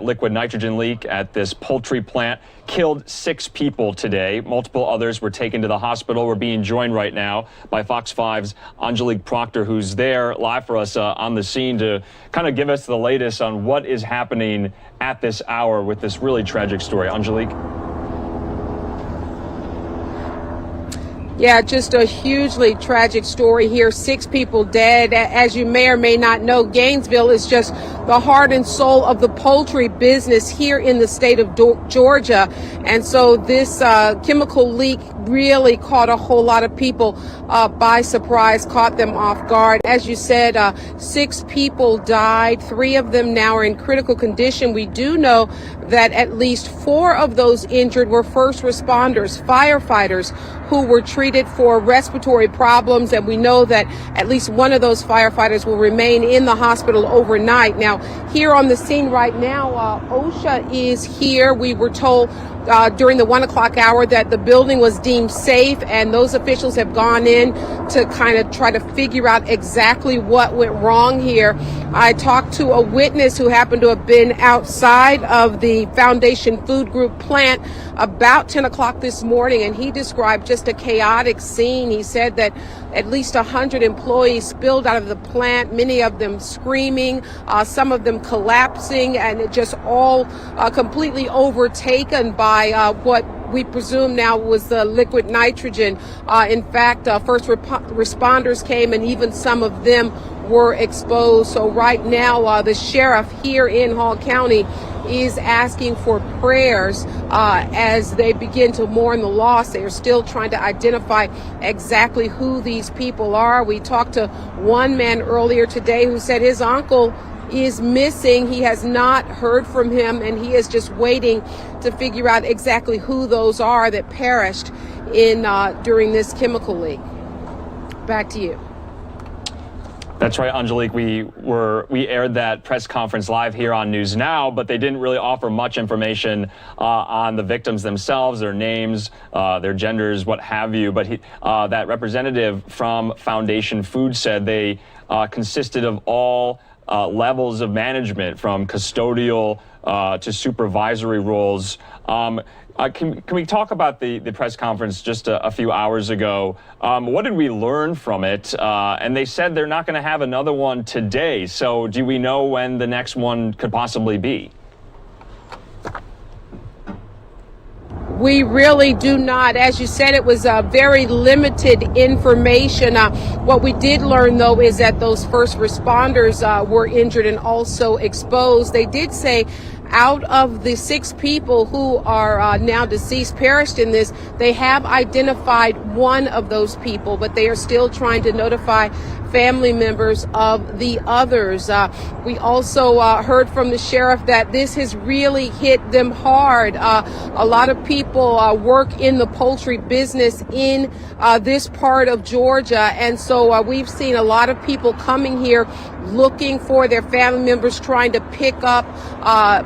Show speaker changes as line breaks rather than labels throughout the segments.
Liquid nitrogen leak at this poultry plant killed 6 people today. Multiple others were taken to the hospital. We're being joined right now by Fox 5's Angelique Proctor, who's there live for us on the scene to kind of give us the latest on what is happening at this hour with this really tragic story. Angelique?
Yeah, just a hugely tragic story here. 6 people dead. As you may or may not know, Gainesville is just the heart and soul of the poultry business here in the state of Georgia. And so this chemical leak really caught a whole lot of people by surprise, caught them off guard. As you said, 6 people died. 3 of them now are in critical condition. We do know that at least 4 of those injured were first responders, firefighters, who were treated for respiratory problems. And we know that at least one of those firefighters will remain in the hospital overnight. Now, here on the scene right now, OSHA is here. We were told during the 1 o'clock hour that the building was deemed safe, and those officials have gone in to kind of try to figure out exactly what went wrong here. I talked to a witness who happened to have been outside of the Foundation Food Group plant about 10 o'clock this morning, and he described just a chaotic scene. He said that at least 100 employees spilled out of the plant, many of them screaming, some of them collapsing, and it just all completely overtaken by what we presume now was the liquid nitrogen. In fact, first responders came, and even some of them were exposed. So right now, the sheriff here in Hall County is asking for prayers as they begin to mourn the loss. They are still trying to identify exactly who these people are. We talked to one man earlier today who said his uncle is missing. He has not heard from him, and he is just waiting to figure out exactly who those are that perished in during this chemical leak. Back to you.
That's right, Angelique. We aired that press conference live here on NewsNOW, but they didn't really offer much information on the victims themselves, their names, their genders, what have you. But that representative from Foundation Foods said they consisted of all levels of management, from custodial to supervisory roles. Can we talk about the press conference just a few hours ago? What did we learn from it? And they said they're not going to have another one today. So do we know when the next one could possibly be?
We really do not. As you said, it was very limited information. What we did learn, though, is that those first responders were injured and also exposed. They did say out of the 6 people who are now deceased, perished in this, they have identified one of those people, but they are still trying to notify family members of the others. We also heard from the sheriff that this has really hit them hard. A lot of people work in the poultry business in this part of Georgia, and so we've seen a lot of people coming here looking for their family members, trying to pick up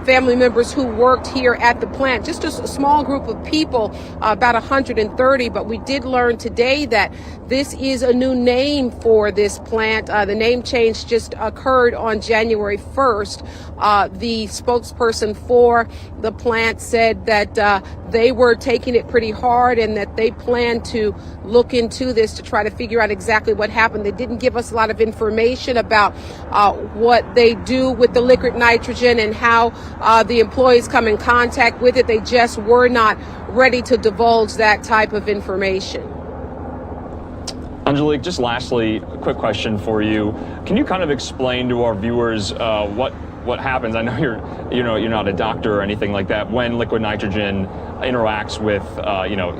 family members who worked here at the plant. Just a small group of people, about 130, but we did learn today that this is a new name for this plant. The name change just occurred on January 1st. The spokesperson for the plant said that they were taking it pretty hard and that they plan to look into this to try to figure out exactly what happened. They didn't give us a lot of information about what they do with the liquid nitrogen and how the employees come in contact with it. They just were not ready to divulge that type of information.
Angelique, just lastly, a quick question for you. Can you kind of explain to our viewers what happens? I know you're not a doctor or anything like that, when liquid nitrogen interacts with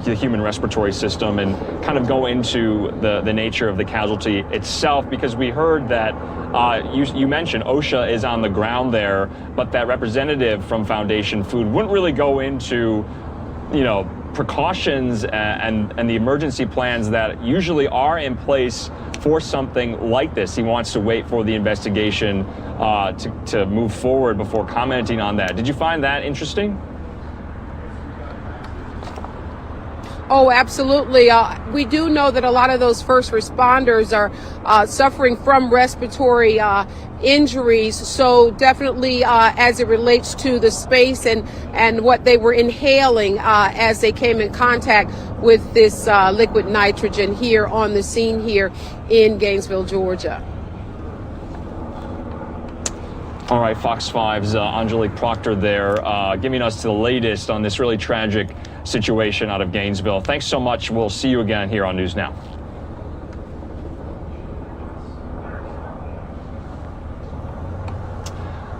the human respiratory system, and kind of go into the nature of the casualty itself, because we heard that you mentioned OSHA is on the ground there, but that representative from Foundation Food wouldn't really go into precautions and the emergency plans that usually are in place for something like this. He wants to wait for the investigation to move forward before commenting on that. Did you find that interesting?
Oh, absolutely. We do know that a lot of those first responders are suffering from respiratory injuries. So definitely as it relates to the space and what they were inhaling as they came in contact with this liquid nitrogen here on the scene here in Gainesville, Georgia.
All right, Fox 5's Angelique Proctor there giving us the latest on this really tragic situation out of Gainesville. Thanks so much. We'll see you again here on News Now.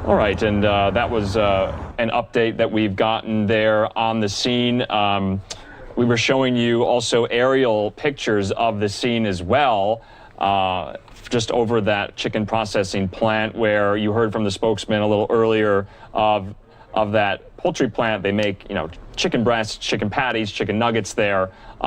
All right, and that was an update that we've gotten there on the scene. We were showing you also aerial pictures of the scene as well, just over that chicken processing plant where you heard from the spokesman a little earlier of that poultry plant. They make, chicken breasts, chicken patties, chicken nuggets there.